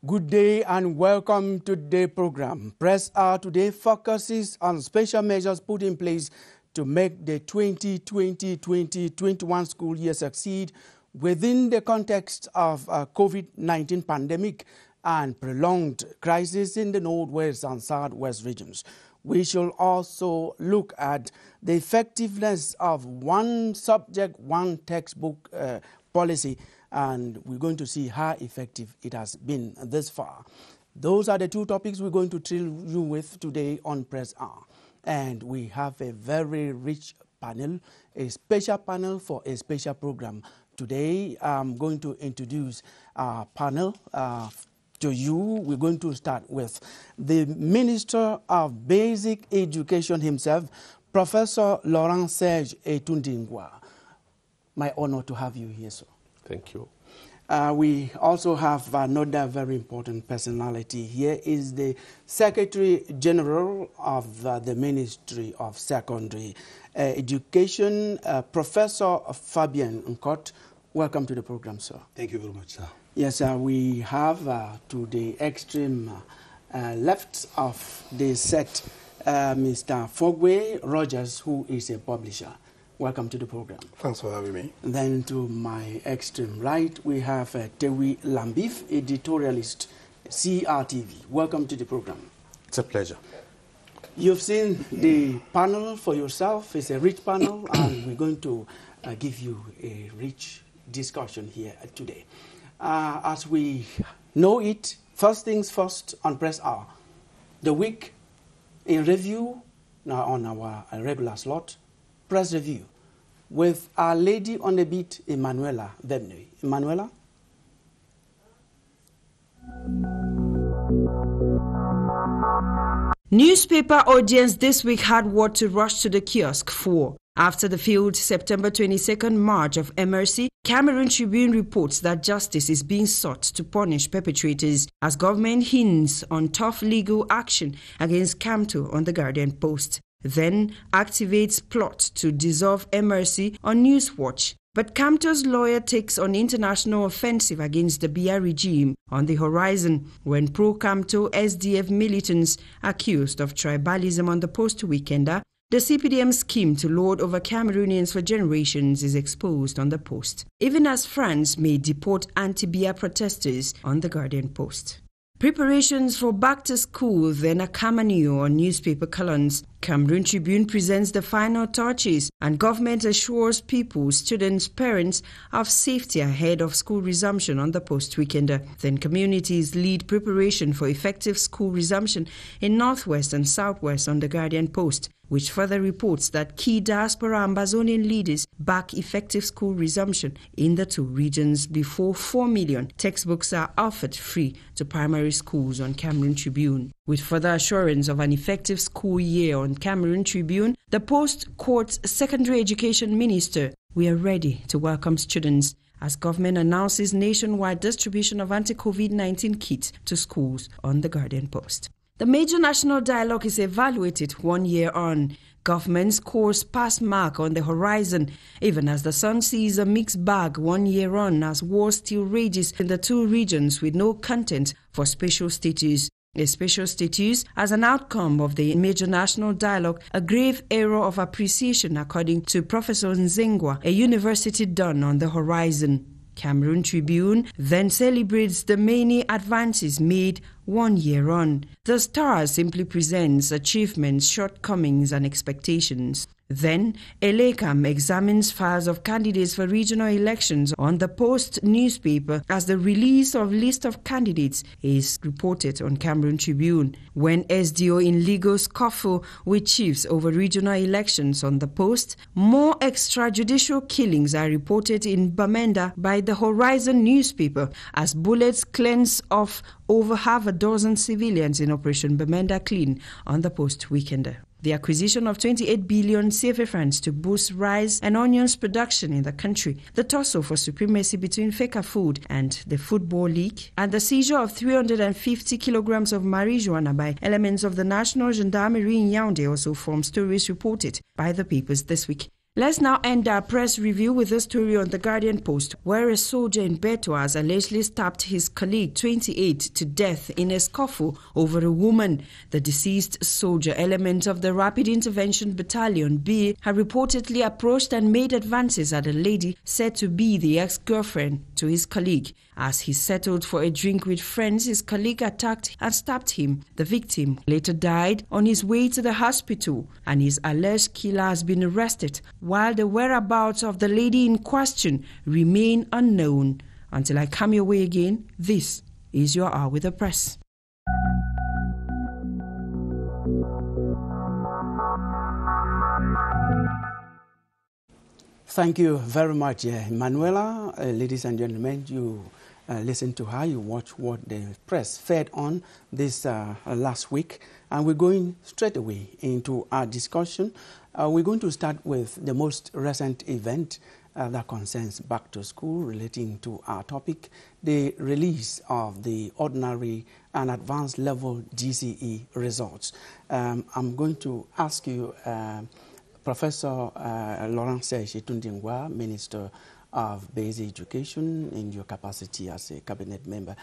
Good day and welcome to the program. Press R today focuses on special measures put in place to make the 2020-2021 school year succeed within the context of COVID-19 pandemic and prolonged crisis in the Northwest and Southwest regions. We shall also look at the effectiveness of one subject, one textbook policy, and we're going to see how effective it has been thus far. Those are the two topics we're going to thrill you with today on Press R. And we have a very rich panel, a special panel for a special program. Today, I'm going to introduce our panel to you. We're going to start with the Minister of Basic Education himself, Professor Laurent Serge Etundingwa. My honor to have you here, sir. Thank you. We also have another very important personality. Here is the Secretary General of the Ministry of Secondary Education, Professor Fabien Nkot. Welcome to the program, sir. Thank you very much, sir. Yes, we have to the extreme left of the set, Mr. Fogwe Rogers, who is a publisher. Welcome to the program. Thanks for having me. And then to my extreme right, we have Tewi Lambif, editorialist, CRTV. Welcome to the program. It's a pleasure. You've seen the panel for yourself. It's a rich panel, and we're going to give you a rich discussion here today. As we know it, first things first on Press R, the week in review, now on our regular slot, Press Review, with Our Lady on the Beat, Emanuela Vebnui. Emanuela? Newspaper audience this week had what to rush to the kiosk for. After the failed September 22nd march of MRC, Cameroon Tribune reports that justice is being sought to punish perpetrators as government hints on tough legal action against Camto on the Guardian Post. Then activates plot to dissolve MRC on Newswatch. But Camto's lawyer takes on international offensive against the Biya regime on the horizon when pro-Camto SDF militants accused of tribalism on the Post-Weekender. The CPDM scheme to lord over Cameroonians for generations is exposed on the Post, even as France may deport anti-Biya protesters on the Guardian Post. Preparations for back to school, then a cameo on newspaper columns. Cameroon Tribune presents the final touches and government assures people, students, parents of safety ahead of school resumption on the Post-Weekender. Then communities lead preparation for effective school resumption in Northwest and Southwest on the Guardian Post, which further reports that key diaspora Ambazonian leaders back effective school resumption in the two regions before 4 million textbooks are offered free to primary schools on Cameroon Tribune. With further assurance of an effective school year on Cameroon Tribune, the Post quotes Secondary Education Minister, "We are ready to welcome students," as government announces nationwide distribution of anti-COVID-19 kits to schools on the Guardian Post. The major national dialogue is evaluated 1 year on. Government scores pass mark on the horizon, even as the Sun sees a mixed bag 1 year on as war still rages in the two regions with no content for special status. A special status as an outcome of the major national dialogue, a grave error of appreciation according to Professor Nzengwa, a university done on the horizon. Cameroon Tribune then celebrates the many advances made 1 year on. The Star simply presents achievements, shortcomings, and expectations. Then, Elekam examines files of candidates for regional elections on the Post newspaper as the release of list of candidates is reported on Cameroon Tribune. When SDO in legal scuffle with chiefs over regional elections on the Post, more extrajudicial killings are reported in Bamenda by the Horizon newspaper as bullets cleanse off over half a dozen civilians in Operation Bamenda Clean on the Post-Weekender. The acquisition of 28 billion CFA francs to boost rice and onions production in the country, the tussle for supremacy between Feka Food and the Football League, and the seizure of 350 kilograms of marijuana by elements of the National Gendarmerie in Yaoundé also form stories reported by the papers this week. Let's now end our press review with a story on the Guardian Post, where a soldier in Beto has allegedly stabbed his colleague, 28, to death in a scuffle over a woman. The deceased soldier, element of the Rapid Intervention Battalion B, had reportedly approached and made advances at a lady said to be the ex-girlfriend to his colleague. As he settled for a drink with friends, his colleague attacked and stabbed him. The victim later died on his way to the hospital, and his alleged killer has been arrested, while the whereabouts of the lady in question remain unknown. Until I come your way again, this is your Hour with the Press. Thank you very much, Manuela. Ladies and gentlemen, you listen to her, you watch what the press fed on this last week, and we're going straight away into our discussion. We're going to start with the most recent event that concerns back to school, relating to our topic, the release of the ordinary and advanced level GCE results. I'm going to ask you, Professor Laurence Chitundingwa, Minister of Basic Education, in your capacity as a cabinet member.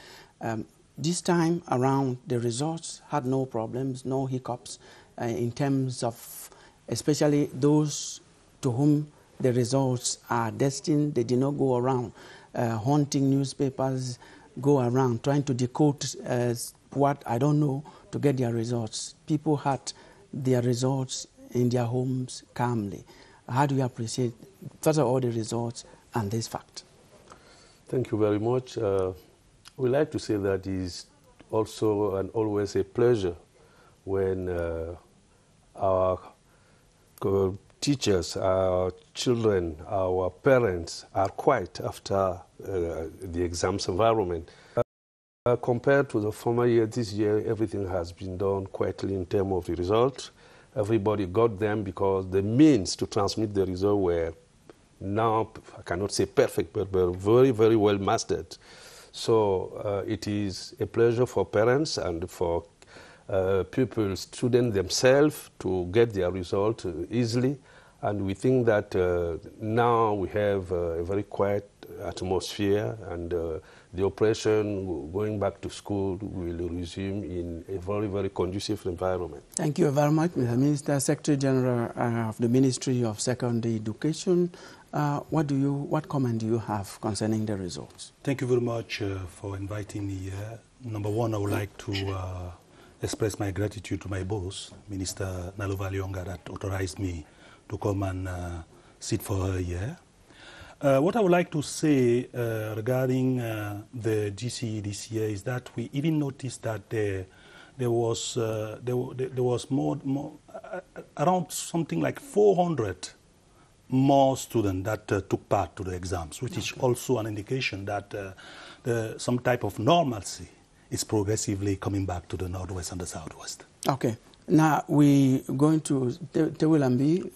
This time around, the results had no problems, no hiccups in terms of especially those to whom the results are destined. They did not go around haunting newspapers, go around trying to decode what I don't know to get their results. People had their results in their homes calmly. How do you appreciate, first of all, the results and this fact? Thank you very much. We like to say that it's also and always a pleasure when our teachers, our children, our parents are quiet after the exams environment. Compared to the former year, this year everything has been done quietly in terms of the result. Everybody got them because the means to transmit the result were now, I cannot say perfect, but very, very well mastered. So it is a pleasure for parents and for pupils, students themselves to get their result easily. And we think that now we have a very quiet atmosphere, and the operation going back to school will resume in a very, very conducive environment. Thank you very much, Mr. Minister, Secretary General of the Ministry of Secondary Education. What comment do you have concerning the results? Thank you very much for inviting me here. Number one, I would like to express my gratitude to my boss, Minister Nalova Lyonga, that authorized me to come and sit for her here. What I would like to say regarding the GCE this year is that we even noticed that there was more around something like 400 more students that took part to the exams, which is also an indication that some type of normalcy is progressively coming back to the Northwest and the Southwest. Okay. Now, we're going to Tewilambi,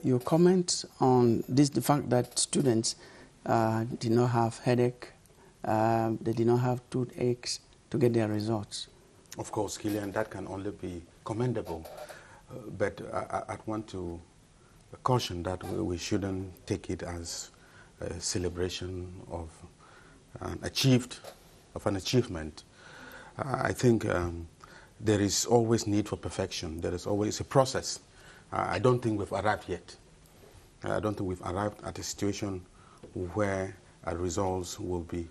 your comment on this, the fact that students did not have headache, they did not have toothaches to get their results. Of course, Killian, that can only be commendable. But I want to caution that we shouldn't take it as a celebration of an achievement. I think there is always need for perfection. There is always a process. I don't think we've arrived yet. I don't think we've arrived at a situation where results will be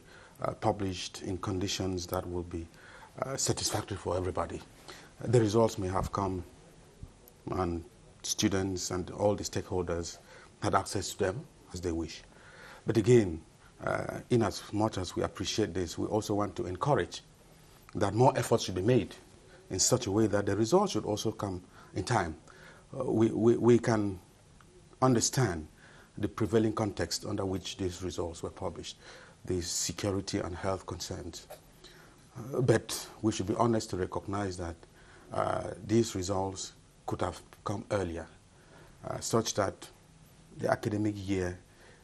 published in conditions that will be satisfactory for everybody. The results may have come, and students and all the stakeholders had access to them as they wish. But again, in as much as we appreciate this, we also want to encourage that more efforts should be made in such a way that the results should also come in time. We can understand the prevailing context under which these results were published, the security and health concerns. But we should be honest to recognize that these results could have come earlier, such that the academic year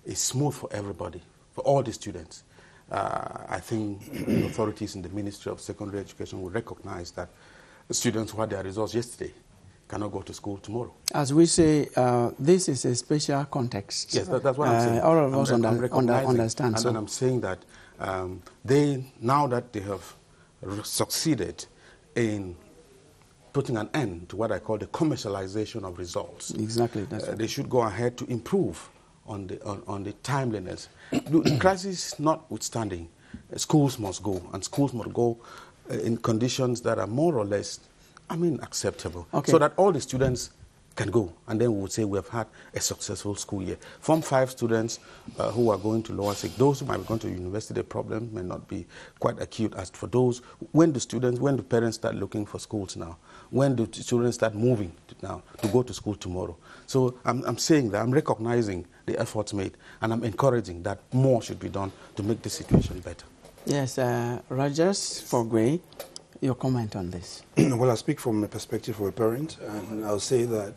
is smooth for everybody, for all the students. I think the authorities in the Ministry of Secondary Education will recognize that the students who had their results yesterday cannot go to school tomorrow. As we say, this is a special context. Yes, that's what I'm saying. All of us understand. And I'm saying that now that they have succeeded in putting an end to what I call the commercialization of results. Exactly. That's they should go ahead to improve on the timeliness. The crisis notwithstanding, schools must go, and schools must go in conditions that are more or less, acceptable. Okay. So that all the students can go, and then we would say we have had a successful school year. From 5 students who are going to lower six, those who might be going to university, the problem may not be quite acute as for those. When the parents start looking for schools now, when do children start moving now to go to school tomorrow? So I'm saying that I'm recognizing the efforts made, and I'm encouraging that more should be done to make the situation better. Yes, Rogers for Gray, your comment on this? Well, I speak from the perspective of a parent, and I'll say that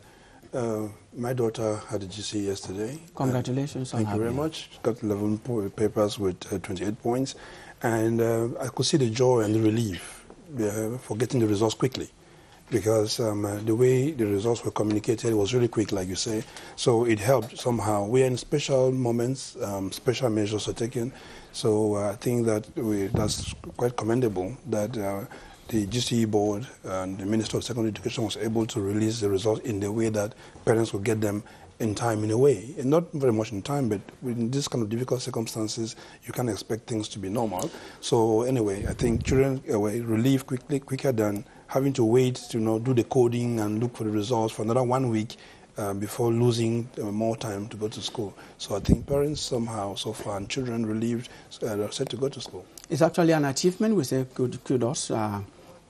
my daughter had a GCE yesterday. Congratulations on her. Thank you very much. She got 11 papers with 28 points, and I could see the joy and the relief for getting the results quickly, because the way the results were communicated was really quick, like you say, so it helped somehow. We're in special moments, special measures are taken, so I think that that's quite commendable that the GCE board and the Minister of Secondary Education was able to release the results in the way that parents would get them in time, in a way. And not very much in time, but in this kind of difficult circumstances, you can't expect things to be normal. So anyway, I think children were relieved quicker than having to wait to do the coding and look for the results for another 1 week before losing more time to go to school. So I think parents somehow so far, and children relieved, are set to go to school. It's actually an achievement. We say kudos,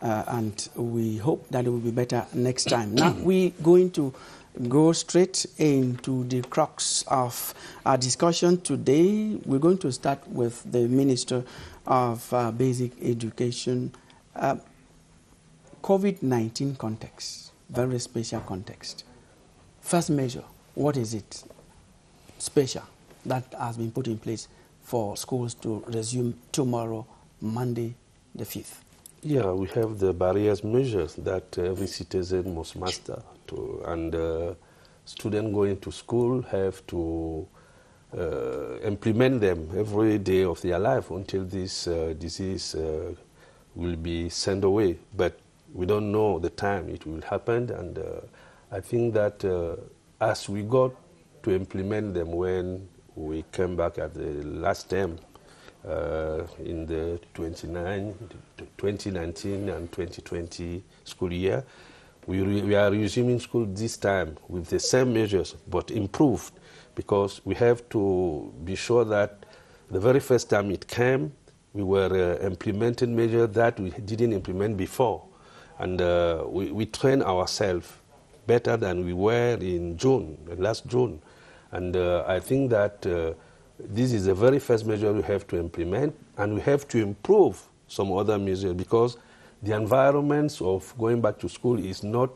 and we hope that it will be better next time. Now we're going to go straight into the crux of our discussion today. We're going to start with the Minister of Basic Education. COVID-19 context, very special context. First measure, what is it special that has been put in place for schools to resume tomorrow, Monday, the 5th? Yeah, we have the barriers measures that every citizen must master. And students going to school have to implement them every day of their life until this disease will be sent away. But we don't know the time it will happen, and I think that as we got to implement them when we came back at the last term in the 2019 and 2020 school year, we are resuming school this time with the same measures but improved, because we have to be sure that the very first time it came, we were implementing measures that we didn't implement before. And we train ourselves better than we were in last June. And I think that this is the very first measure we have to implement, and we have to improve some other measures, because the environments of going back to school is not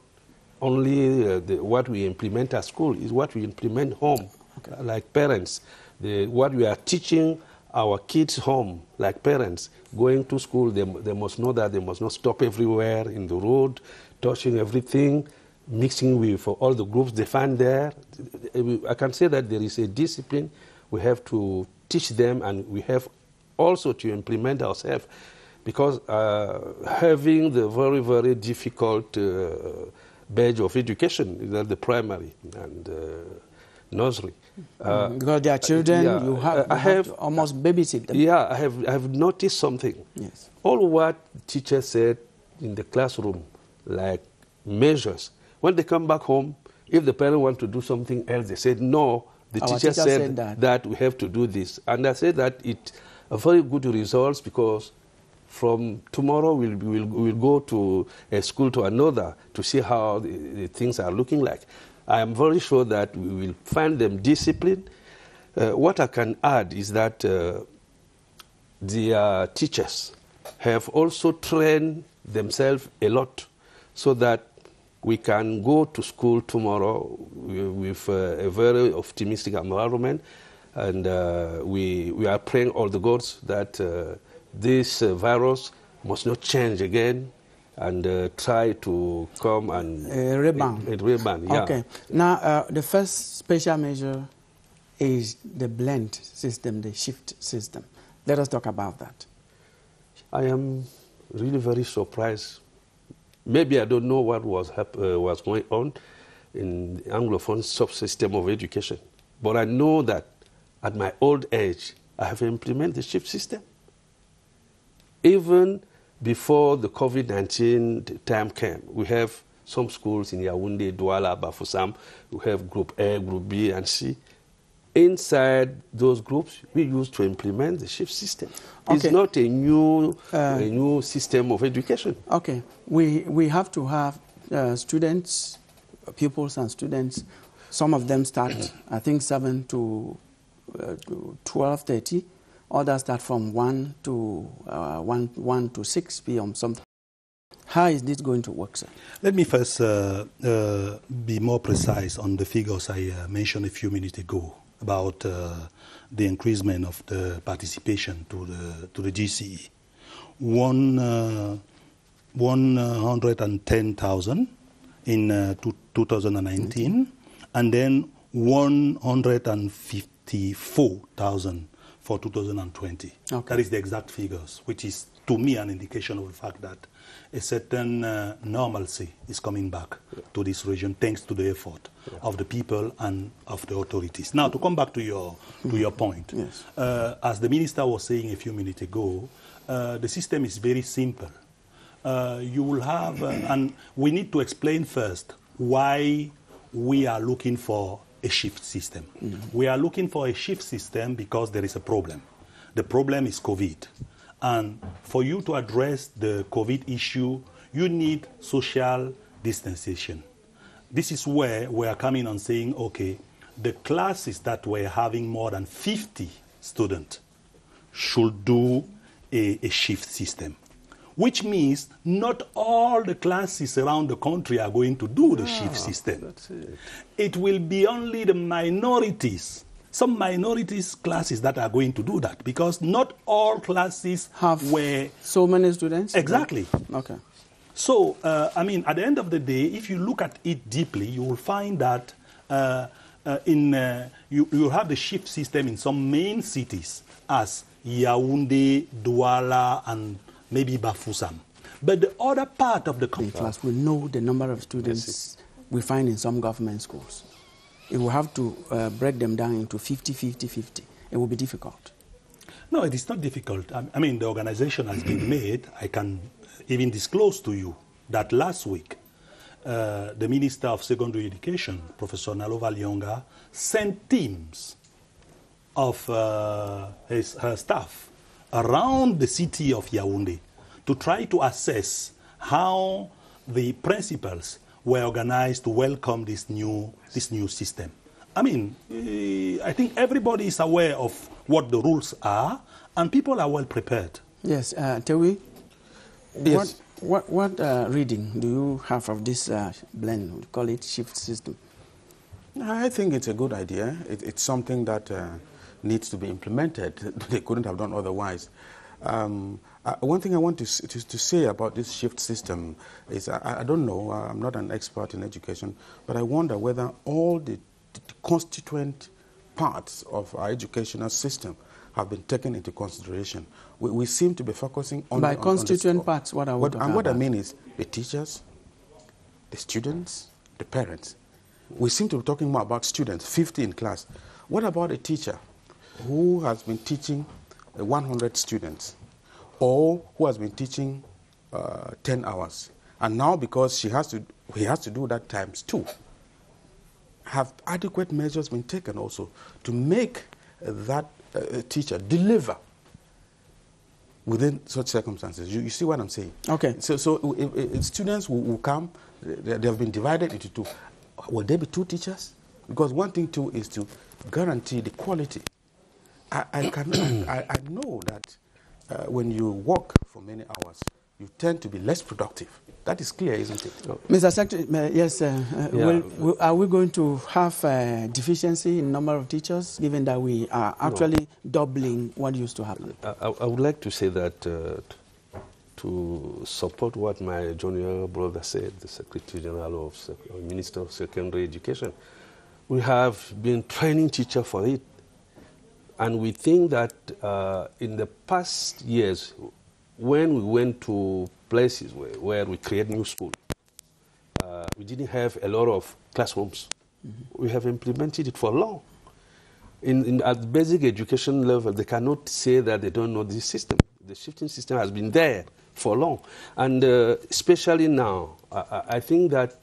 only what we implement at school, is what we implement home, okay, like parents. What we are teaching our kids home, like parents, going to school, they must know that they must not stop everywhere in the road, touching everything, mixing with all the groups they find there. I can say that there is a discipline we have to teach them, and we have also to implement ourselves, because having the very, very difficult badge of education is the primary and nursery. Because they are children, yeah, you have to almost babysit them. Yeah, I have noticed something. Yes. All what teachers said in the classroom, like measures, when they come back home, if the parent want to do something else, they said, no, the teacher said that we have to do this. And I said that it's a very good results, because from tomorrow we'll go to a school to another to see how the things are looking like. I am very sure that we will find them disciplined. What I can add is that the teachers have also trained themselves a lot, so that we can go to school tomorrow with a very optimistic environment, and we are praying all the gods that this virus must not change again, and try to come and rebound. Yeah. Okay. Now, the first special measure is the blend system, the shift system. Let us talk about that. I am really very surprised. Maybe I don't know what was going on in the Anglophone subsystem of education, but I know that at my old age, I have implemented the shift system. Even before the COVID-19 time came, we have some schools in Yaoundé, Douala, Bafoussam. We have Group A, Group B, and C. Inside those groups, we used to implement the shift system. Okay. It's not a new system of education. Okay, we have to have students, pupils and students. Some of them start, I think, 7 to 12:30. Others start from 1 to 6 p.m. something. How is this going to work, sir? Let me first be more precise on the figures I mentioned a few minutes ago about the increasement of the participation to the GCE. 110,000 in 2019, and then 154,000 for 2020. Okay. That is the exact figures, which is, to me, an indication of the fact that a certain normalcy is coming back to this region, thanks to the effort of the people and of the authorities. Now, to come back to your point, yes. As the minister was saying a few minutes ago, the system is very simple. You will have, and we need to explain first why we are looking for a shift system. Mm-hmm. We are looking for a shift system because there is a problem. The problem is COVID. And for you to address the COVID issue, you need social distanciation. This is where we are coming on saying, okay, the classes that were having more than 50 students should do a shift system, which means not all the classes around the country are going to do the shift system. That's it. It will be only the minorities, some minorities classes that are going to do that, because not all classes have so many students. Exactly. Okay. So, I mean, at the end of the day, if you look at it deeply, you will find that you have the shift system in some main cities as Yaoundé, Douala, and maybe Bafoussam. But the other part of the country... Class will know the number of students we find in some government schools. It will have to break them down into 50, 50, 50. It will be difficult. No, it is not difficult. I mean, the organization has been made. I can even disclose to you that last week, the Minister of Secondary Education, Professor Nalova Lyonga, sent teams of her staff around the city of Yaoundé to try to assess how the principals were organized to welcome this new system. I mean, I think everybody is aware of what the rules are, and people are well prepared. Yes, Tewi, yes. What reading do you have of this blend? We call it shift system. I think it's a good idea. It's something that needs to be implemented. They couldn't have done otherwise. One thing I want to say about this shift system is I don't know, I'm not an expert in education, but I wonder whether all the constituent parts of our educational system have been taken into consideration. We seem to be focusing on... By constituent parts, what are we talking about? And what I mean is the teachers, the students, the parents. We seem to be talking more about students, 50 in class. What about a teacher who has been teaching 100 students, or who has been teaching 10 hours, and now because he has to do that times 2? Have adequate measures been taken also to make that teacher deliver within such circumstances? You see what I'm saying? Okay. So if students will come, they have been divided into 2. Will there be 2 teachers? Because one thing too is to guarantee the quality. I know that when you work for many hours, you tend to be less productive. That is clear, isn't it? Mr. Secretary, yes, are we going to have deficiency in number of teachers, given that we are actually doubling what used to happen? I would like to say that to support what my junior brother said, the Secretary General of Minister of Secondary Education. We have been training teachers for it. And we think that in the past years, when we went to places where we create new schools, we didn't have a lot of classrooms. Mm-hmm. We have implemented it for long. At the basic education level, they cannot say that they don't know this system. The shifting system has been there for long. And especially now, I think that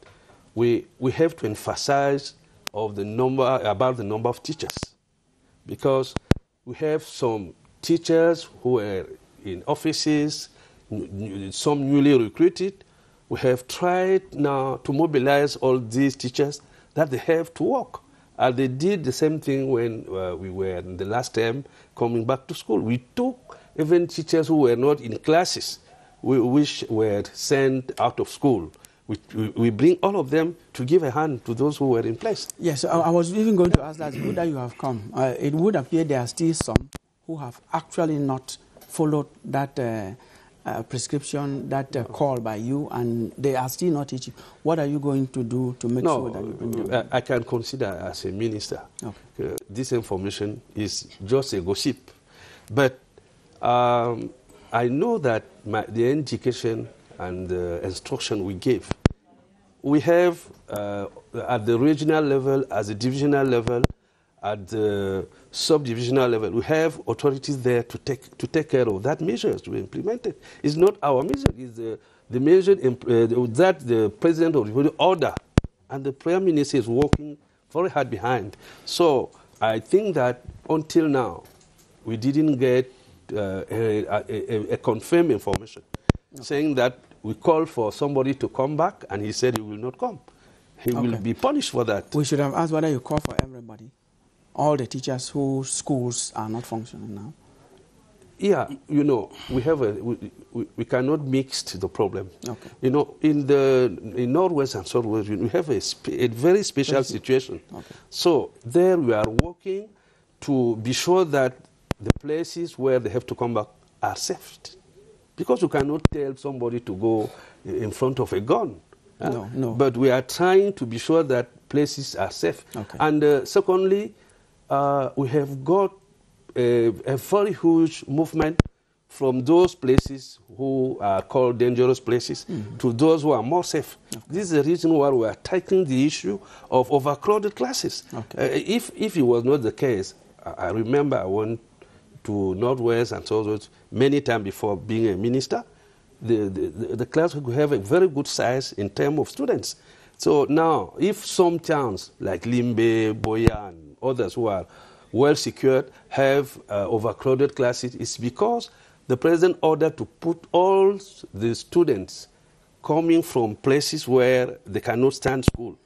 we have to emphasize about the number of teachers. Because we have some teachers who are in offices, some newly recruited. We have tried now to mobilize all these teachers that they have to work. They did the same thing when we were in the last term coming back to school. We took even teachers who were not in classes, which were sent out of school. We bring all of them to give a hand to those who were in place. Yes, I was even going to ask that. It's good that you have come. It would appear there are still some who have actually not followed that prescription, that call by you, and they are still not teaching. What are you going to do to make sure that you bring them? I can consider as a minister, this information is just a gossip. But I know that the education and the instruction we gave, we have at the regional level, at the divisional level, at the subdivisional level, we have authorities there to take care of that measures to be implemented. It's not our measure, it's the measure that the President of the Republic order, and the Prime Minister is working very hard behind. So I think that until now, we didn't get a confirmed information saying that we called for somebody to come back and he said he will not come. He will be punished for that. We should have asked whether you call for everybody, all the teachers whose schools are not functioning now. Yeah, you know, we cannot mix the problem. Okay. You know, in Northwest and Southwest, we have a very special situation. Okay. So there we are working to be sure that the places where they have to come back are safe. Because you cannot tell somebody to go in front of a gun. No. But we are trying to be sure that places are safe. Okay. And secondly, we have got a very huge movement from those places who are called dangerous places to those who are more safe. Okay. This is the reason why we are tackling the issue of overcrowded classes. Okay. If it was not the case, I remember I went to Northwest and Southwest many times before being a minister. The class would have a very good size in terms of students. So now, if some towns like Limbe, Boya, and others who are well secured have overcrowded classes, it's because the president ordered to put all the students coming from places where they cannot stand school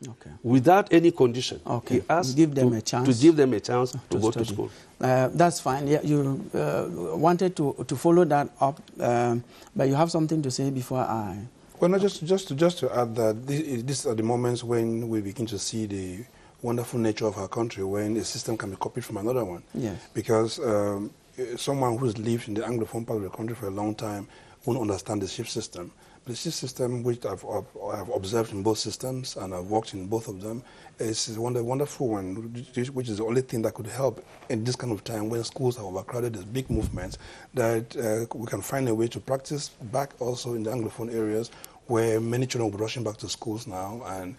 without any condition. He asked give them a chance to give them a chance to go to school. That's fine. Yeah, you wanted to follow that up, but you have something to say before I... Well, no, just to add that these are the moments when we begin to see the wonderful nature of our country, when a system can be copied from another one. Yes. Because someone who's lived in the Anglophone part of the country for a long time won't understand the shift system. The shift system, which I've observed in both systems, and I've worked in both of them, is a wonderful one, which is the only thing that could help in this kind of time when schools are overcrowded. There's big movements that we can find a way to practice back also in the Anglophone areas where many children will be rushing back to schools now, and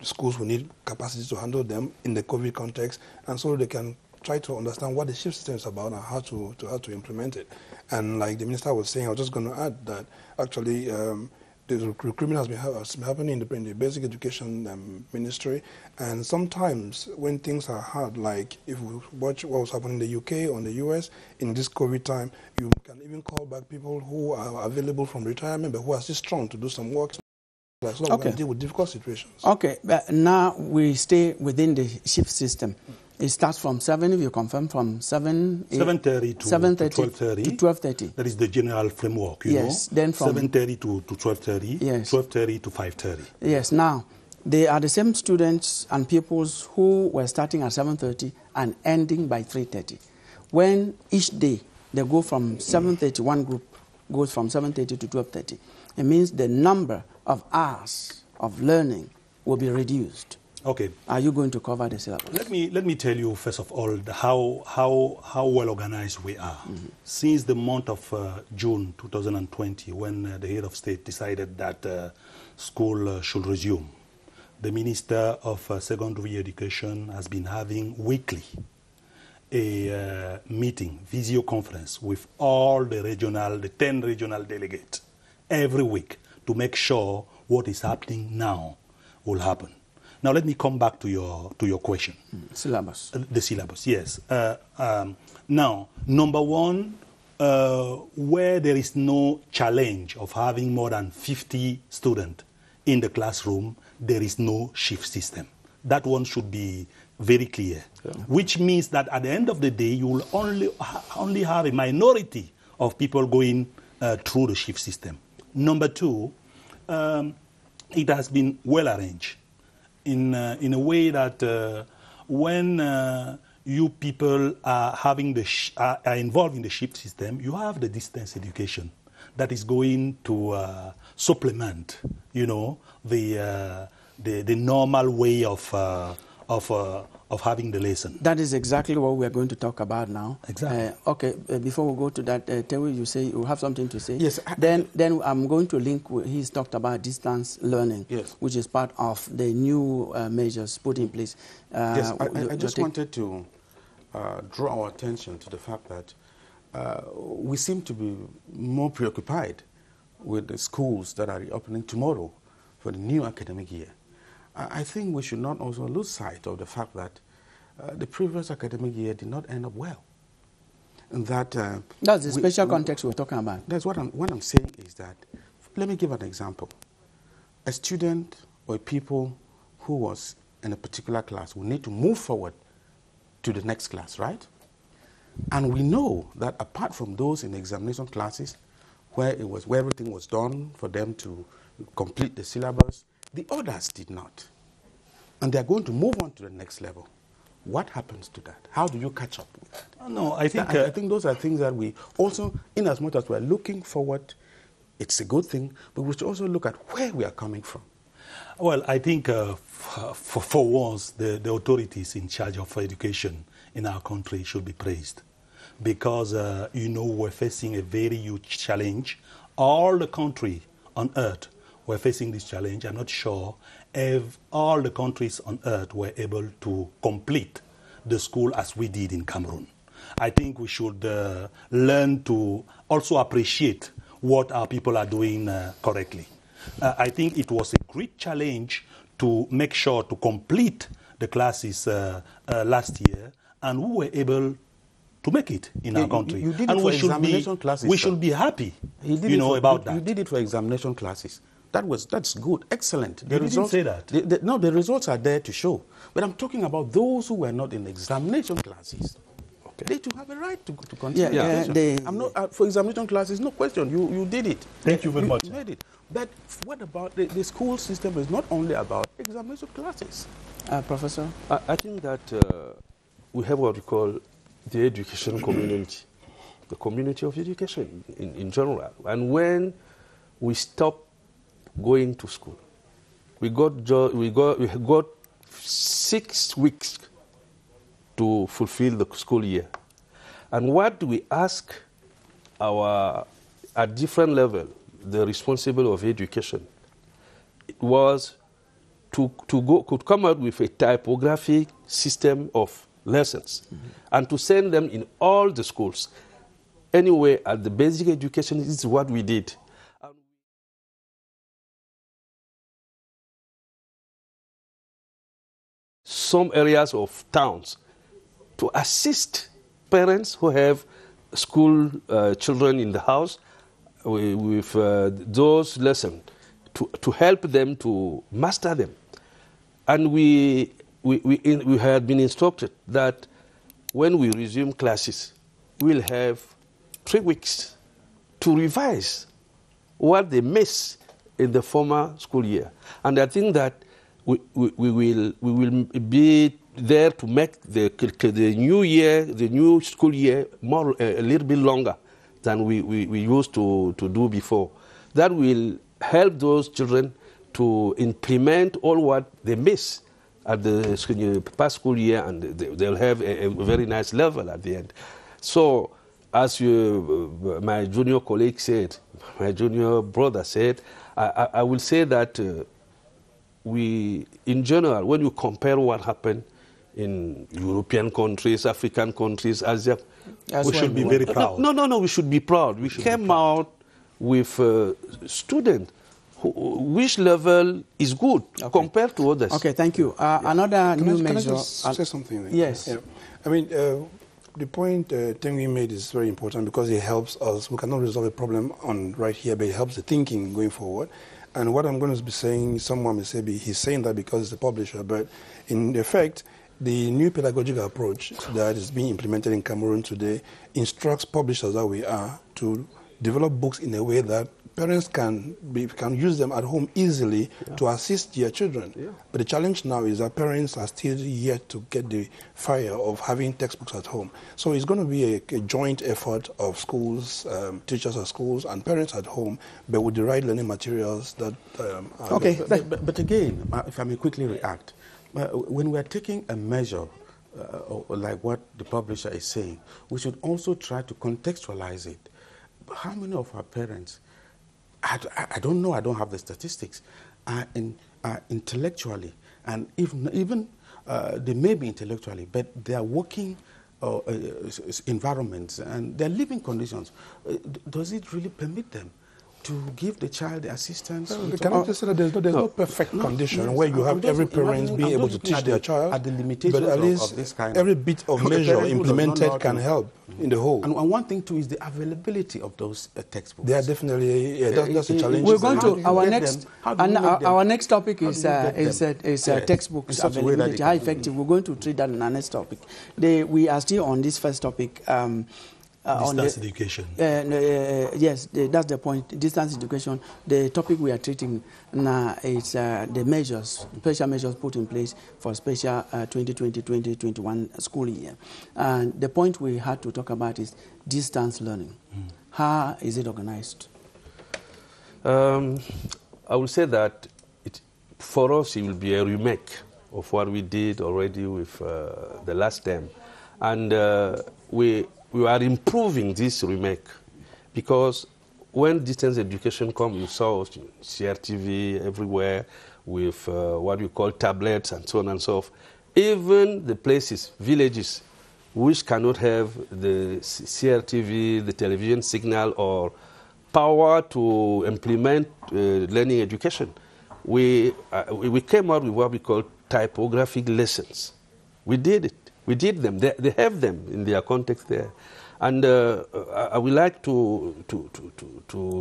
schools will need capacity to handle them in the COVID context, and so they can try to understand what the shift system is about and how to implement it. And like the minister was saying, I was just going to add that actually the recruitment has been happening in the basic education ministry, and sometimes when things are hard, like if we watch what was happening in the UK or in the US in this COVID time, you can even call back people who are available from retirement but who are still strong to do some work. So we can deal with difficult situations. Okay, but now we stay within the shift system. It starts from 7, if you confirm, from 7:30 to 12:30. That is the general framework, you know. Then from 7:30 to 12:30, 12:30 to 5:30. Yes, now, they are the same students and pupils who were starting at 7:30 and ending by 3:30. When each day they go from 7:30 one group goes from 7:30 to 12:30. It means the number of hours of learning will be reduced. Okay. Are you going to cover the syllabus? Let me tell you first of all how well organized we are. Since the month of June 2020, when the head of state decided that school should resume, the Minister of Secondary Education has been having weekly a meeting, video conference with all the 10 regional delegates every week to make sure what is happening now will happen. Now let me come back to your question. Syllabus. The syllabus, yes. Now, number one, where there is no challenge of having more than 50 students in the classroom, there is no shift system. That one should be very clear, which means that at the end of the day, you will only have a minority of people going through the shift system. Number two, it has been well arranged in a way that when you people are having are involved in the shift system, you have the distance education that is going to supplement, the normal way of having the lesson. That is exactly what we are going to talk about now. Exactly. Okay, before we go to that, Tewi, you say you have something to say? Yes. Then I'm going to link, he's talked about distance learning, yes, which is part of the new measures put in place. Yes, I just wanted to draw our attention to the fact that we seem to be more preoccupied with the schools that are reopening tomorrow for the new academic year. I think we should not also lose sight of the fact that the previous academic year did not end up well. And that that's the special context we're talking about. That's what I'm saying is that, let me give an example. A student or a people who was in a particular class will need to move forward to the next class, right? And we know that apart from those in examination classes where everything was done for them to complete the syllabus, the others did not. And they're going to move on to the next level. What happens to that? How do you catch up with that? No, I think those are things that we also, in as much as we're looking forward, it's a good thing, but we should also look at where we are coming from. Well, I think for once, the authorities in charge of education in our country should be praised. Because, we're facing a very huge challenge. All the country on earth were facing this challenge. I'm not sure if all the countries on earth were able to complete the school as we did in Cameroon. I think we should learn to also appreciate what our people are doing correctly. I think it was a great challenge to make sure to complete the classes last year, and we were able to make it in our country. You did it and for examination classes. We should be happy, about that. You did it for examination classes. That's good, excellent. You didn't say that. The results are there to show. But I'm talking about those who were not in examination classes. Okay. They too have a right to continue education. I'm not for examination classes. No question. You did it. Thank you very much. You made it. But what about the school system? Is not only about examination classes. Professor, I think that we have what we call the education community, the community of education in general. And when we stop going to school, we got 6 weeks to fulfill the school year. And what we ask at different level, the responsible of education, it was to come out with a typographic system of lessons, and to send them in all the schools. Anyway, at the basic education, this is what we did. Some areas of towns to assist parents who have school children in the house with those lessons, to help them to master them. And we had been instructed that when we resume classes, we'll have 3 weeks to revise what they missed in the former school year. And I think that we will be there to make the new year, the new school year, a little bit longer, than we used to do before. That will help those children to implement all what they miss at the past school year, and they'll have a very nice level at the end. So, as my junior colleague said, my junior brother said, I will say that in general, when you compare what happened in European countries, African countries, Asia, we should be very proud. No, we should be proud. We came out with students which level is good compared to others. Okay, thank you. Another new measure. Can I just say something? There? Yes. Yeah. I mean, the point Tengi made is very important because it helps us. We cannot resolve a problem right here, but it helps the thinking going forward. And what I'm going to be saying, someone may say he's saying that because he's a publisher, but in effect, the new pedagogical approach that is being implemented in Cameroon today instructs publishers that we are to develop books in a way that parents can use them at home easily to assist their children. Yeah. But the challenge now is that parents are still yet to get the fire of having textbooks at home. So it's going to be a joint effort of schools, teachers at schools, and parents at home, but with the right learning materials that okay, but again, if I may quickly react, when we are taking a measure like what the publisher is saying, we should also try to contextualize it. How many of our parents, I don't know, I don't have the statistics, are intellectually, and even they may be intellectually, but they are working environments and their living conditions. Does it really permit them to give the child the assistance? Can I just say that there's no perfect condition where you have every parent being able to teach their child, at the limitations but at least of this kind every bit of measure implemented can help in the whole. And one thing too is the availability of those textbooks. They are definitely, that's a challenge. We're going to our next topic is textbooks availability, how effective. We're going to treat that in our next topic. We are still on this first topic. Distance education. Yes, that's the point. Distance education. The topic we are treating now is the measures, special measures put in place for special 2020-2021 school year. And the point we had to talk about is distance learning. How is it organized? I will say that for us it will be a remake of what we did already with the last term. And we are improving this remake because when distance education comes, you saw CRTV everywhere with what we call tablets and so on and so forth. Even the places, villages, which cannot have the CRTV, the television signal, or power to implement learning education, we came out with what we call typographic lessons. We did it. We did them. They have them in their context there. And I would like to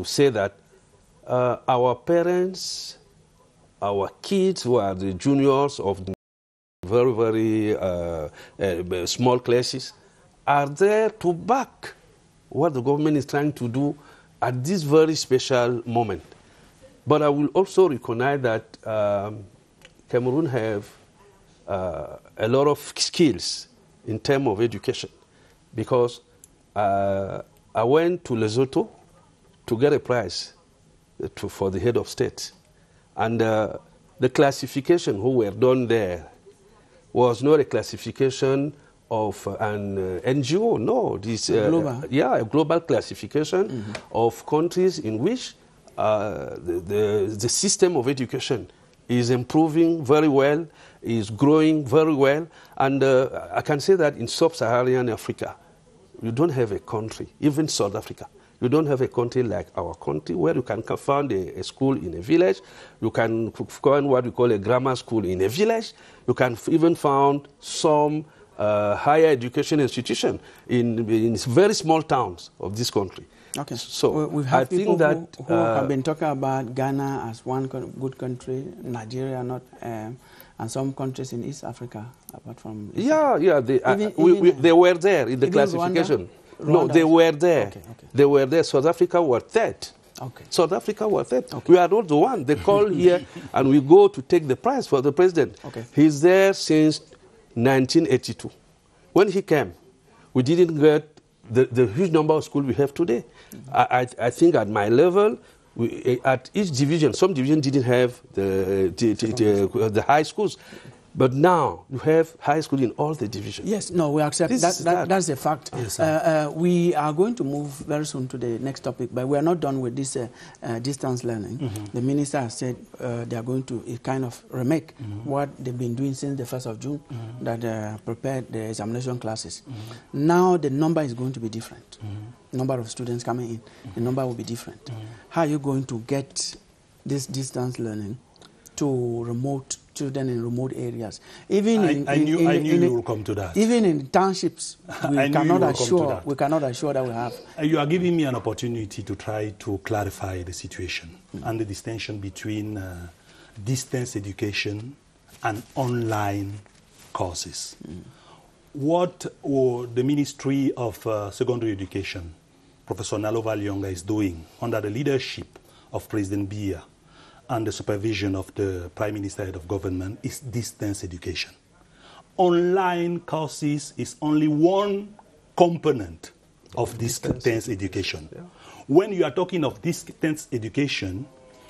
say that our parents, our kids who are the juniors of the very, very small classes, are there to back what the government is trying to do at this very special moment. But I will also recognize that Cameroon have a lot of skills in terms of education, because I went to Lesotho to get a prize for the head of state, and the classification who were done there was not a classification of an NGO. No, this a global classification of countries in which the system of education is improving very well, is growing very well, and I can say that in sub-Saharan Africa, you don't have a country, even South Africa, you don't have a country like our country where you can found a school in a village, you can find what we call a grammar school in a village, you can even found some higher education institution in very small towns of this country. Okay, so we've had people who have been talking about Ghana as one good country, Nigeria not, and some countries in East Africa, apart from... They were there in the classification. Rwanda? No, they were there. Okay. They were there. South Africa were third. Okay. South Africa were third. Okay. We are not the one. They call here and we go to take the prize for the president. Okay. He's there since 1982. When he came, we didn't get the huge number of schools we have today. I think at my level, at each division, some division didn't have the high schools. But now you have high school in all the divisions. Yes, no, we accept that. That's a fact. Yes, we are going to move very soon to the next topic, but we are not done with this distance learning. The minister has said they are going to kind of remake what they've been doing since the 1st of June, that prepared the examination classes. Now the number is going to be different. Number of students coming in, the number will be different. How are you going to get this distance learning to remote children in remote areas? Even I knew you will come to that. Even in townships, we cannot assure that we have. You are giving me an opportunity to try to clarify the situation and the distinction between distance education and online courses. What the Ministry of Secondary Education, Professor Nalova Lyonga, is doing under the leadership of President Biya and the supervision of the Prime Minister, Head of Government, is distance education. Online courses is only one component of distance education. Yeah. When you are talking of distance education,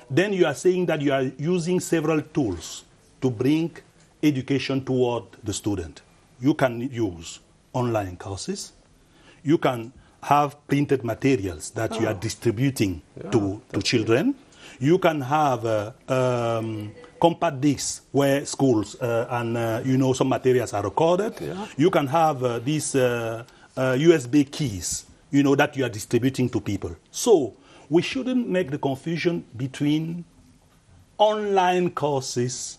then you are saying that you are using several tools to bring education toward the student. You can use online courses. You can have printed materials that you are distributing to children. You can have compact discs where schools and some materials are recorded. Yeah. You can have these USB keys, that you are distributing to people. So we shouldn't make the confusion between online courses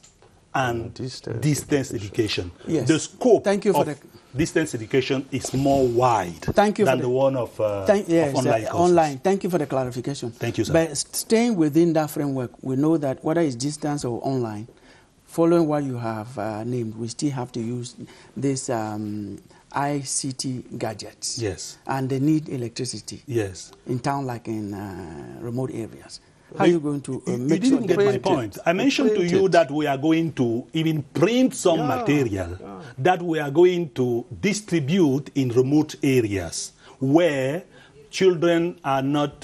and distance education. Yes. The scope of distance education is more wide than the one of online courses. Online. Thank you for the clarification. Thank you, sir. But staying within that framework, we know that whether it's distance or online, following what you have named, we still have to use this ICT gadgets. Yes. And they need electricity. Yes. In town, like in remote areas. How are you going to make you sure didn't get my point. I mentioned to you that we are going to even print some material that we are going to distribute in remote areas where children are not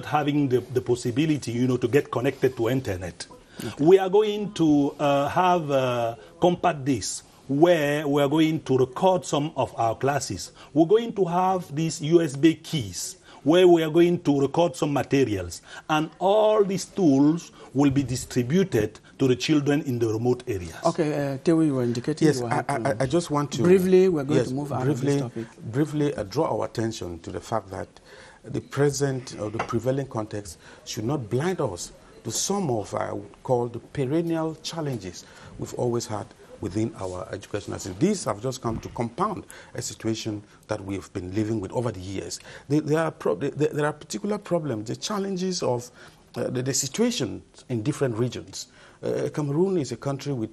having the possibility, to get connected to internet. Okay. We are going to have compact discs where we are going to record some of our classes. We're going to have these USB keys where we are going to record some materials. And all these tools will be distributed to the children in the remote areas. Okay, Tewi, you were indicating. Yes, I just want to... Briefly, we're going to move out of this topic. Briefly draw our attention to the fact that the present or the prevailing context should not blind us to some of what I would call the perennial challenges we've always had within our educational system. These have just come to compound a situation that we've been living with over the years. There are particular problems, the challenges of the situation in different regions. Cameroon is a country with,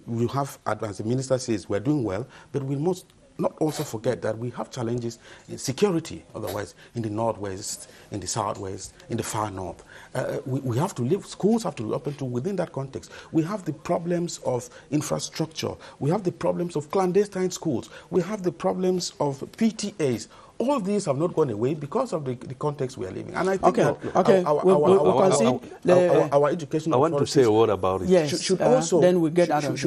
we have, as the minister says, we're doing well, but we must not also forget that we have challenges in security, otherwise in the northwest, in the southwest, in the far north. We have to live, schools have to be open to within that context. We have the problems of infrastructure. We have the problems of clandestine schools. We have the problems of PTAs. All these have not gone away because of the context we are living. And I think our education. I want to say a word about it. Yes, should also then we get out of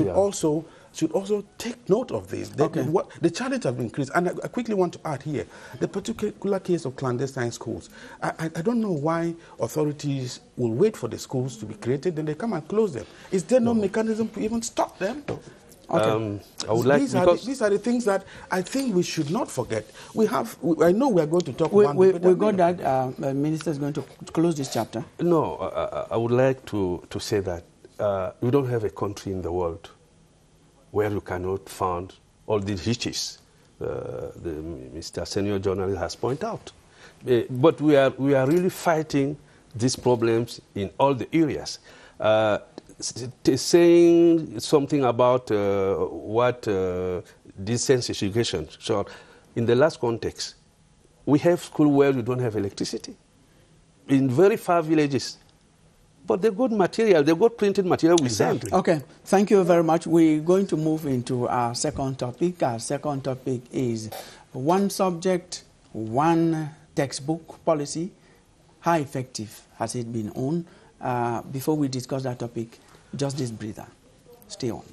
should also take note of this. The challenge has been increased. And I quickly want to add here, the particular case of clandestine schools. I don't know why authorities will wait for the schools to be created, then they come and close them. Is there no mechanism to even stop them? Okay. I would like these are the things that I think we should not forget. I know we are going to talk about... We got that. The minister is going to close this chapter. No, I would like to say that we don't have a country in the world where you cannot find all these hitches Mr. Senior Journalist has pointed out. But we are really fighting these problems in all the areas. Saying something about what distance education. So, in the last context, we have schools where you don't have electricity. In very far villages, But they've got material, they've got printed material we sent. Okay, thank you very much. We're going to move into our second topic. Our second topic is one subject, one textbook policy. How effective has it been on? Before we discuss that topic, just this breather. Stay on.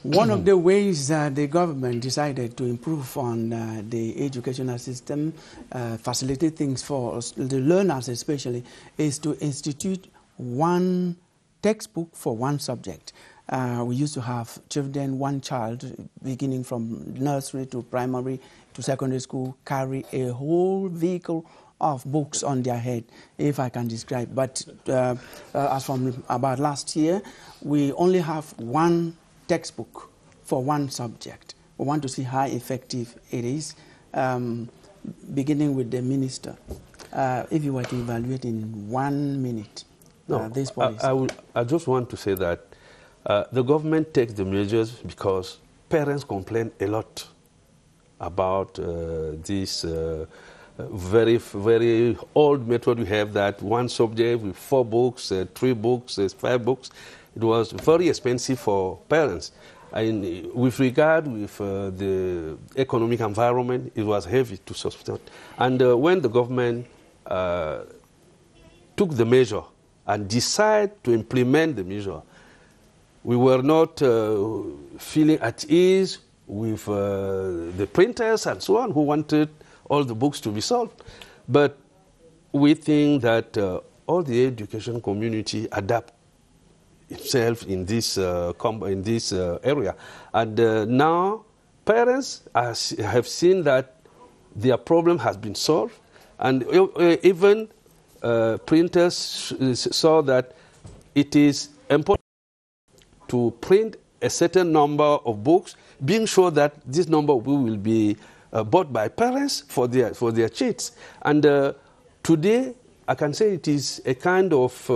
One of the ways the government decided to improve on the educational system, facilitate things for the learners especially, is to institute one textbook for one subject. We used to have children, one child, beginning from nursery to primary to secondary school, carry a whole vehicle of books on their head, if I can describe. But as from about last year, we only have one textbook for one subject. We want to see how effective it is, beginning with the minister. If you were to evaluate in 1 minute this policy. I just want to say that the government takes the measures because parents complain a lot about this very, very old method we have, that one subject with 4 books, 3 books, 5 books. It was very expensive for parents. And with regard with the economic environment, it was heavy to sustain. And when the government took the measure and decided to implement the measure, we were not feeling at ease with the printers and so on who wanted all the books to be solved. But we think that all the education community adapt itself in this area. And now parents have seen that their problem has been solved, and even printers saw that it is important to print a certain number of books, being sure that this number will be bought by parents for their kids. And today, I can say it is a kind of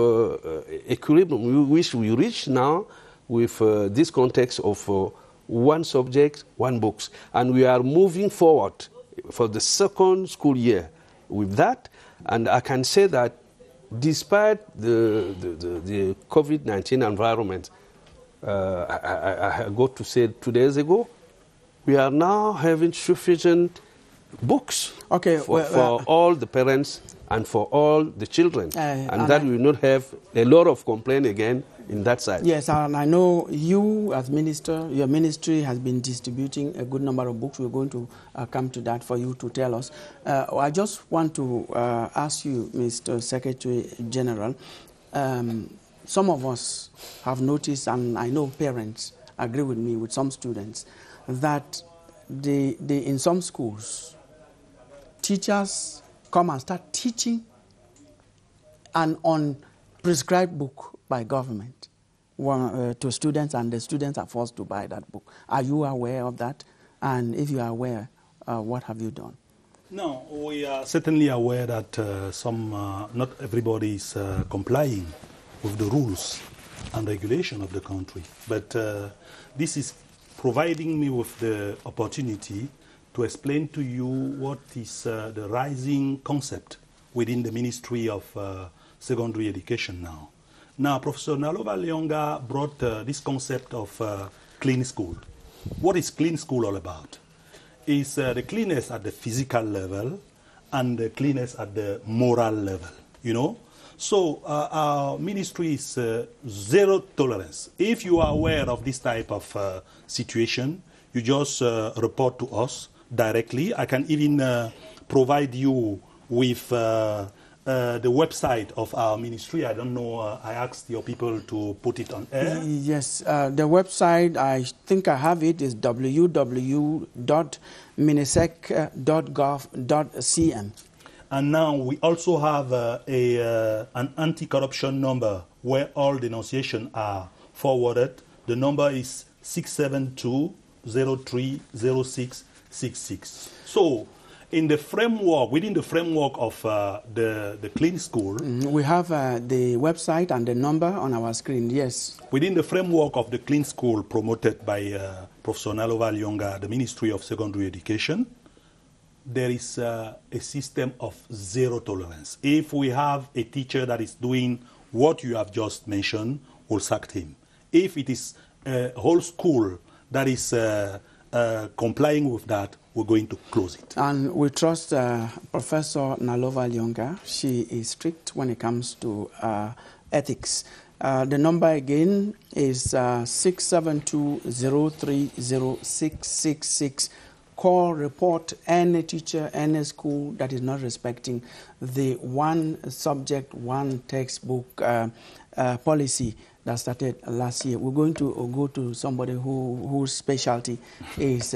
equilibrium which we reach now with this context of one subject, one books. And we are moving forward for the second school year with that. And I can say that despite the COVID-19 environment, I got to say 2 days ago, we are now having sufficient books for all the parents and for all the children, and that we will not have a lot of complaint again in that side. Yes, and I know you as minister, your ministry has been distributing a good number of books. We're going to come to that for you to tell us. I just want to ask you, Mr. Secretary General, some of us have noticed, and I know parents agree with me, with some students, that in some schools, teachers come and start teaching an unprescribed book by government to students, and the students are forced to buy that book. Are you aware of that? And if you are aware, what have you done? No, we are certainly aware that not everybody is complying with the rules and regulation of the country. But this is providing me with the opportunity to explain to you what is the rising concept within the Ministry of Secondary Education now. Now, Professor Nalova Lyonga brought this concept of clean school. What is clean school all about? It's the cleanness at the physical level and the cleanness at the moral level, you know? So our ministry is zero tolerance. If you are aware of this type of situation, you just report to us directly. I can even provide you with the website of our ministry. I don't know, I asked your people to put it on air. Yes, the website, I think I have it, is www.minisec.gov.cm. And now we also have an anti-corruption number where all denunciations are forwarded. The number is 672-030666. So in the framework, within the framework of the Clean School. We have the website and the number on our screen, yes. Within the framework of the Clean School promoted by Professor Nalova Lyonga, the Ministry of Secondary Education, there is a system of zero tolerance. If we have a teacher that is doing what you have just mentioned, we'll sack him. If it is a whole school that is complying with that, we're going to close it. And we trust Professor Nalova Lyonga. She is strict when it comes to ethics. The number again is 672-030-666. Call, report any teacher, any school that is not respecting the one subject, one textbook policy that started last year. We're going to go to somebody whose specialty is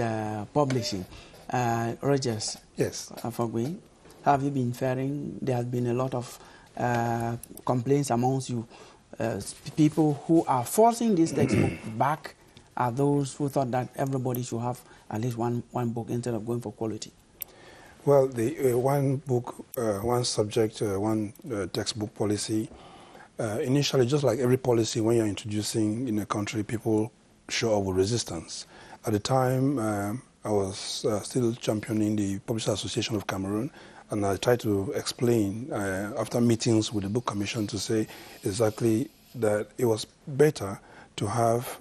publishing. Rogers. Yes. Fogwe, have you been faring? There has been a lot of complaints amongst you. People who are forcing this textbook back are those who thought that everybody should have at least one book instead of going for quality. Well, the one book, one subject, one textbook policy, initially, just like every policy, when you're introducing in a country, people show up with resistance. At the time, I was still championing the Publishers Association of Cameroon, and I tried to explain, after meetings with the Book Commission, to say exactly that it was better to have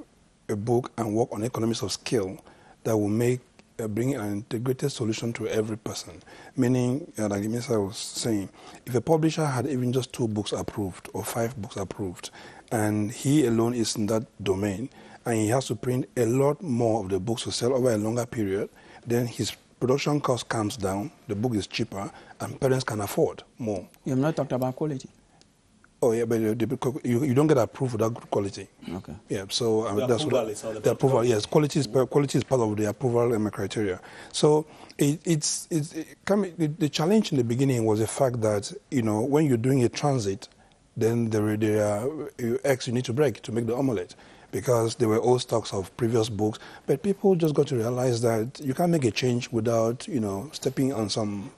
a book and work on economies of scale that will make bring an integrated solution to every person. Meaning, like the minister was saying, if a publisher had even just 2 books approved or 5 books approved, and he alone is in that domain, and he has to print a lot more of the books to sell over a longer period, then his production cost comes down, the book is cheaper, and parents can afford more. You have not talked about quality. Oh yeah, but you don't get approved for that good quality. Okay. Yeah, so that's what the approval. Yes, quality is part of the approval criteria. So the challenge in the beginning was the fact that when you're doing a transit, then there are eggs you need to break to make the omelette, because there were old stocks of previous books. But people just got to realize that you can't make a change without, stepping on some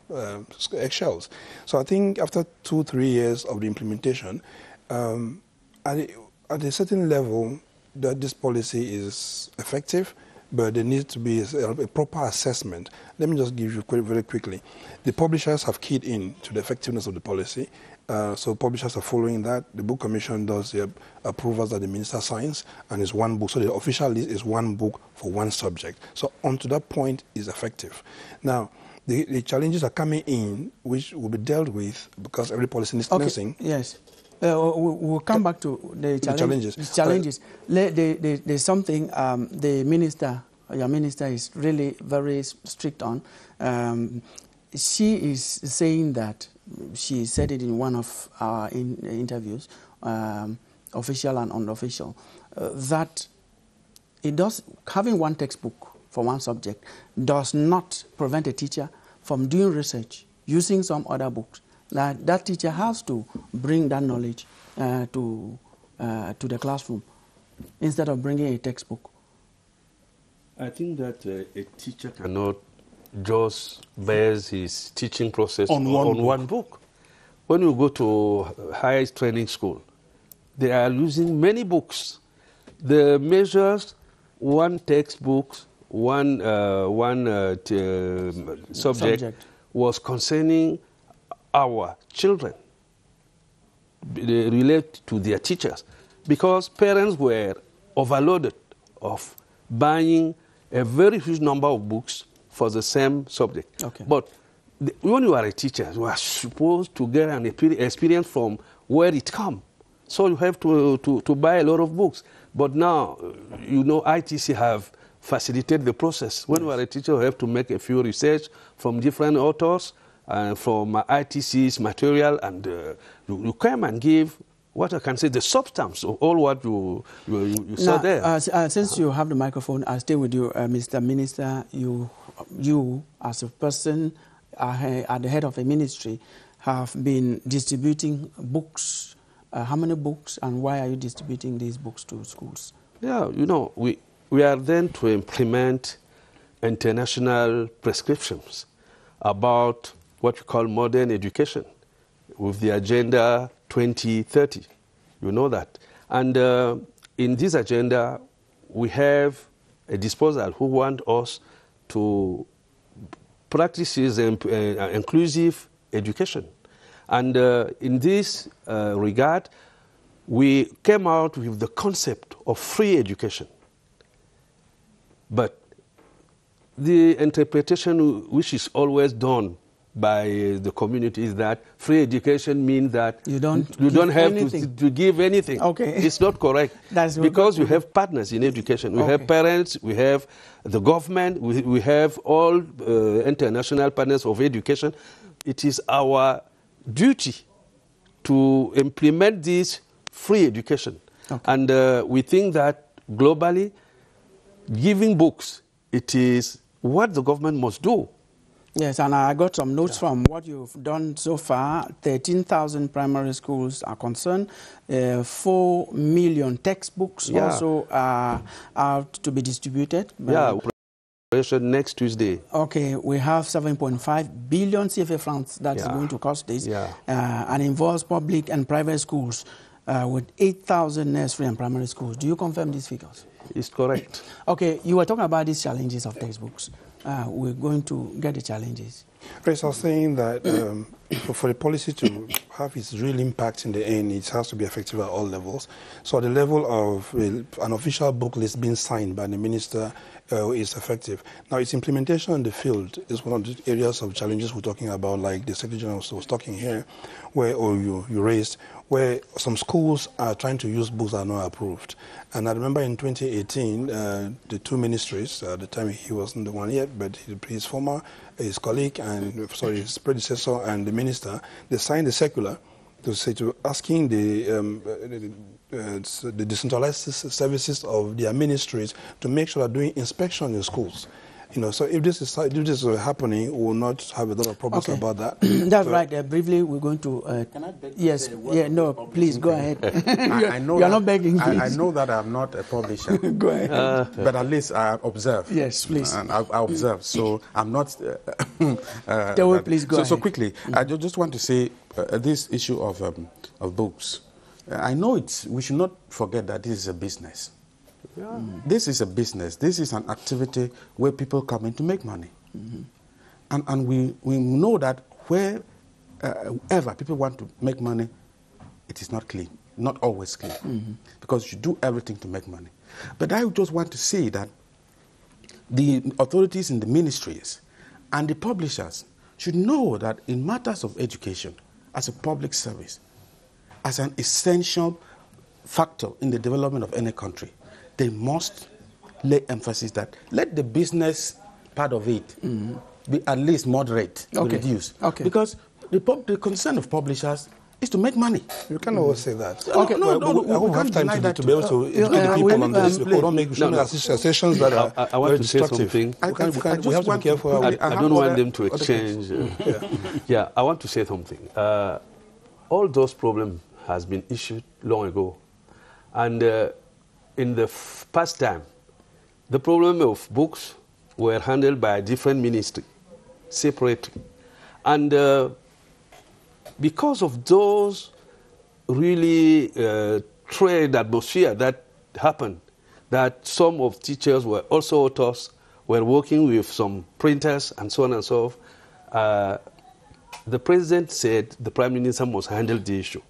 eggshells. So I think after 2-3 years of the implementation, at a certain level, that this policy is effective, but there needs to be a proper assessment. Let me just give you very quickly. The publishers have keyed in to the effectiveness of the policy. So publishers are following that. The Book Commission does the approvals that the minister signs, and it's one book. So the official list is one book for one subject. So onto that point is effective. Now, the challenges are coming in, which will be dealt with because every policy needs nursing. Yes. We'll come back to the challenges. There's something the minister, your minister, is really very strict on. She is saying that, she said it in one of our interviews, official and unofficial, that having one textbook for one subject does not prevent a teacher from doing research using some other books. That teacher has to bring that knowledge to the classroom instead of bringing a textbook. I think that a teacher cannot just base his teaching process on one book. When you go to higher training school, they are using many books. The measures, one textbook, one subject was concerning our children, they relate to their teachers, because parents were overloaded of buying a very huge number of books for the same subject. Okay. But when you are a teacher, you are supposed to get an experience from where it comes. So you have to buy a lot of books. But now, ITC have facilitated the process. When you are a teacher, you have to make a few research from different authors, from ITC's material, and you come and give what I can say, the substance of all what you saw there. Since you have the microphone, I'll stay with you, Mr. Minister. You as a person at the head of a ministry have been distributing books. How many books, and why are you distributing these books to schools? Yeah, we are then to implement international prescriptions. about what we call modern education with the Agenda 2030. You know that. And in this agenda, we have a disposal who want us to practice inclusive education. And in this regard, we came out with the concept of free education. But the interpretation which is always done by the community is that free education means that you don't have to give anything. Okay. It's not correct. That's because we have partners in education. We have parents, we have the government, we have all international partners of education. It is our duty to implement this free education. Okay. And we think that globally, giving books, it is what the government must do. Yes, and I got some notes from what you've done so far. 13,000 primary schools are concerned. 4 million textbooks also are out to be distributed. Yeah, next Tuesday. Okay, we have 7.5 billion CFA francs that is going to cost this. And involves public and private schools with 8,000 nursery and primary schools. Do you confirm these figures? It's correct. Okay, you were talking about these challenges of textbooks. We're going to get the challenges. Yes, I was saying that for the policy to have its real impact in the end, it has to be effective at all levels. So at the level of an official book list being signed by the minister is effective. Now, its implementation in the field is one of the areas of challenges we're talking about, like the Secretary General was talking here, or you raised, where some schools are trying to use books that are not approved. And I remember in 2018, the two ministries, at the time he wasn't the one yet, but his colleague, and sorry, his predecessor and the minister, they signed a circular to say to asking the decentralized services of their ministries to make sure they're doing inspection in schools. You know, so if this is happening, we will not have a lot of problems about that. That's right. Briefly, we're going to. Can I beg? Yes. Yeah. No. Please go ahead. I know you're not begging. I know that I'm not a publisher. Go ahead. But at least I observe. Yes, please. And I observe. So I'm not. Please go ahead. So quickly, I just want to say this issue of books. I know we should not forget that this is a business. Yeah. This is a business. This is an activity where people come in to make money. And we know that wherever people want to make money, it is not clean, not always clean, because you do everything to make money. But I just want to say that the authorities in the ministries and the publishers should know that in matters of education, as a public service, as an essential factor in the development of any country, they must lay emphasis that let the business part of it be at least moderate, reduced. Because the concern of publishers is to make money. You can always say that. Okay, we have time to be able to educate people on this. We don't make assertions that are I want to say destructive. something. We have to be careful. I don't want them to exchange. I want to say something. All those problems has been issued long ago. And in the past time, the problem of books were handled by a different ministry, separately. And because of those really trade atmosphere that happened, that some of teachers were also authors, were working with some printers and so on and so forth, the president said the prime minister must handle the issue.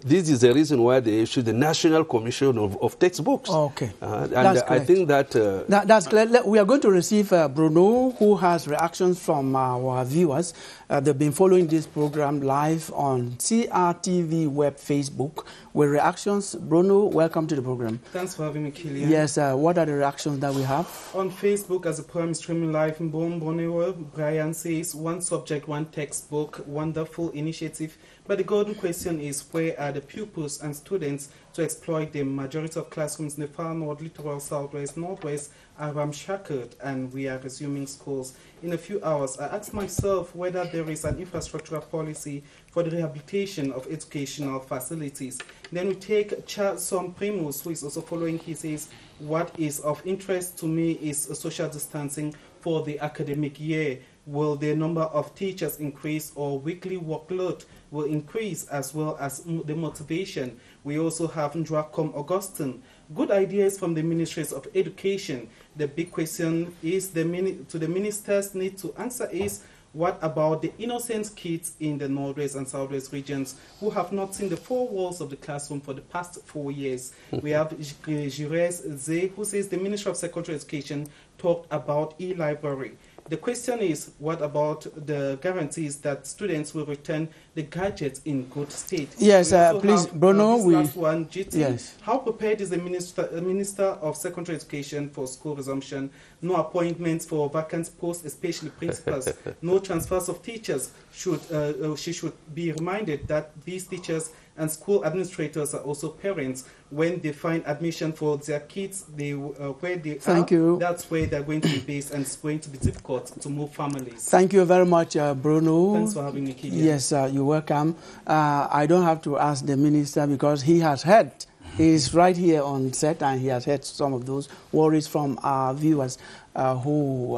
This is the reason why they issued the National Commission of Textbooks. And I think that... that's clear. We are going to receive Bruno, who has reactions from our viewers. They've been following this program live on CRTV web Facebook with reactions. Bruno, welcome to the program. Thanks for having me, Killian. Yes, what are the reactions that we have? On Facebook, as the program is streaming live in Bonnewa, Brian says, one subject, one textbook, wonderful initiative. But the golden question is, where are the pupils and students to exploit them? Majority of classrooms in the far north, littoral, southwest, northwest are ramshackled, and we are resuming schools in a few hours. I asked myself whether there is an infrastructural policy for the rehabilitation of educational facilities. Then we take Charlson Primus, who is also following. He says, what is of interest to me is social distancing for the academic year. Will the number of teachers increase, or weekly workload will increase, as well as the motivation? We also have Ndrakom Augustine. Good ideas from the Ministries of Education. The big question is to the ministers need to answer is, what about the innocent kids in the Northwest and Southwest regions who have not seen the four walls of the classroom for the past 4 years? We have Jires Zé, who says the Ministry of Secondary Education talked about e-library. The question is, what about the guarantees that students will return the gadgets in good state? Yes, please, Bruno. Last one, GT. Yes. How prepared is the Minister of Secondary Education for school resumption? No appointments for vacant posts, especially principals. No transfers of teachers. She should be reminded that these teachers and school administrators are also parents. When they find admission for their kids, where they are, that's where they're going to be based, and it's going to be difficult to move families. Thank you very much, Bruno. Thanks for having me, Killian. Yes, you're welcome. I don't have to ask the minister because he has heard. He's right here on set, and he has heard some of those worries from our viewers who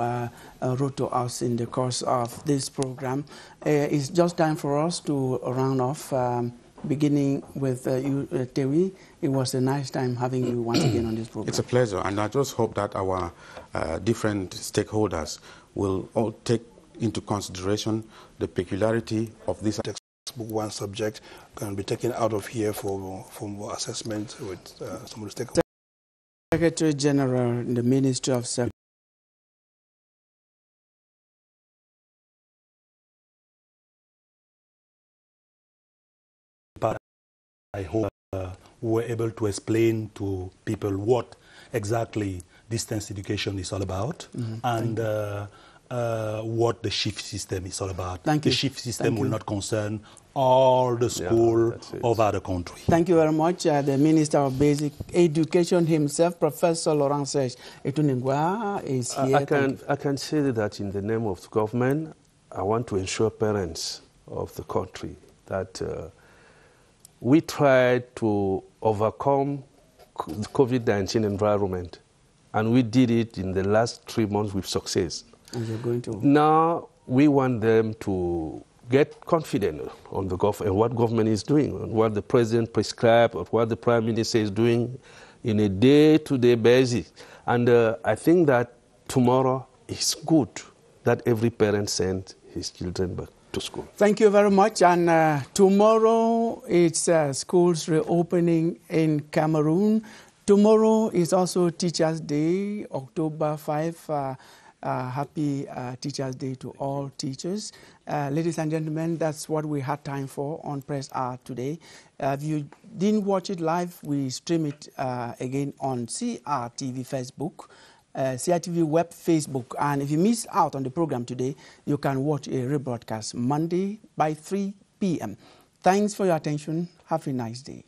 wrote to us in the course of this program. It's just time for us to round off. Beginning with you, Tewi. It was a nice time having you once again on this program. It's a pleasure, and I just hope that our different stakeholders will all take into consideration the peculiarity of this textbook. One subject can be taken out of here for more assessment with some of the stakeholders. Secretary General in the Ministry of Security. I hope we were able to explain to people what exactly distance education is all about, and what the shift system is all about. The shift system will not concern all the schools over the country. Thank you very much. The Minister of Basic Education himself, Professor Laurent Serge Etuningwa, is here. I can say that in the name of the government, I want to ensure parents of the country that we tried to overcome the COVID-19 environment, and we did it in the last 3 months with success. And you're going to... Now we want them to get confident on the what government is doing, on what the president prescribed, or what the prime minister is doing in a day-to-day basis. And I think that tomorrow is good that every parent sends his children back to school. Thank you very much. And tomorrow it's schools reopening in Cameroon. Tomorrow is also Teachers' Day, October 5. Happy Teachers' Day to all teachers. Ladies and gentlemen, that's what we had time for on Press Hour today. If you didn't watch it live, we stream it again on CRTV Facebook, CRTV Web Facebook. And if you miss out on the program today, you can watch a rebroadcast Monday by 3 p.m. Thanks for your attention. Have a nice day.